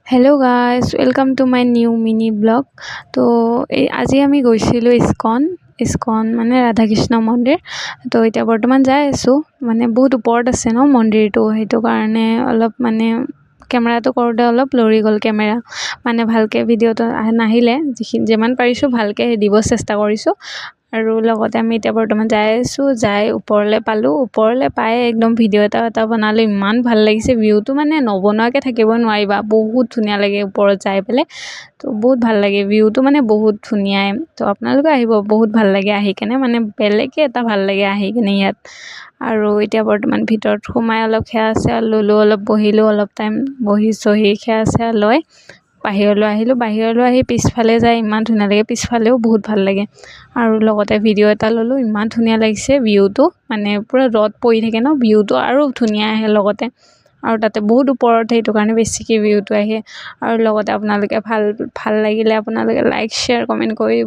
Hello' guys welcome to my new mini blog. তো আজি আমি গৈছিলোঁ ইস্কন মানে ৰাধাকৃষ্ণ মন্দিৰ। তো এতিয়া বৰ্তমান যাই আছোঁ, মানে বহুত ওপৰত আছে ন মন্দিৰটো, সেইটো কাৰণে অলপ মানে কেমেৰাটো কৰোঁতে অলপ লৰি গ'ল কেমেৰা, মানে ভালকৈ ভিডিঅ'টো নাহিলে। যিমান পাৰিছোঁ ভালকৈ দিব চেষ্টা কৰিছোঁ। আৰু লগতে আমি এতিয়া বৰ্তমান যাই আছোঁ, যাই ওপৰলৈ পালোঁ। ওপৰলৈ পাই একদম ভিডিঅ' এটা বনালোঁ। ইমান ভাল লাগিছে ভিউটো, মানে নবনোৱাকৈ থাকিব নোৱাৰিবা, বহুত ধুনীয়া লাগে ওপৰত যাই পেলাই। তো বহুত ভাল লাগে ভিউটো, মানে বহুত ধুনীয়াই। তো আপোনালোকে আহিব, বহুত ভাল লাগে আহি কেনে, মানে বেলেগে এটা ভাল লাগে আহি কেনে ইয়াত। আৰু এতিয়া বৰ্তমান ভিতৰত সোমাই অলপ সেৱা চেৱা ল'লোঁ, অলপ বহিলোঁ, অলপ টাইম বহি চহি সেৱা চেৱা লৈ বাহিৰলৈ আহিলোঁ। বাহিৰলৈ আহি পিছফালে যাই ইমান ধুনীয়া লাগে, পিছফালেও বহুত ভাল লাগে। আৰু লগতে ভিডিঅ' এটা ল'লোঁ, ইমান ধুনীয়া লাগিছে ভিউটো, মানে পূৰা ৰ'দ পৰি থাকে ন, ভিউটো আৰু ধুনীয়া আহে লগতে। আৰু তাতে বহুত ওপৰত, সেইটো কাৰণে বেছিকৈ ভিউটো আহে। আৰু লগতে আপোনালোকে ভাল লাগিলে আপোনালোকে লাইক শ্বেয়াৰ কমেণ্ট কৰিব।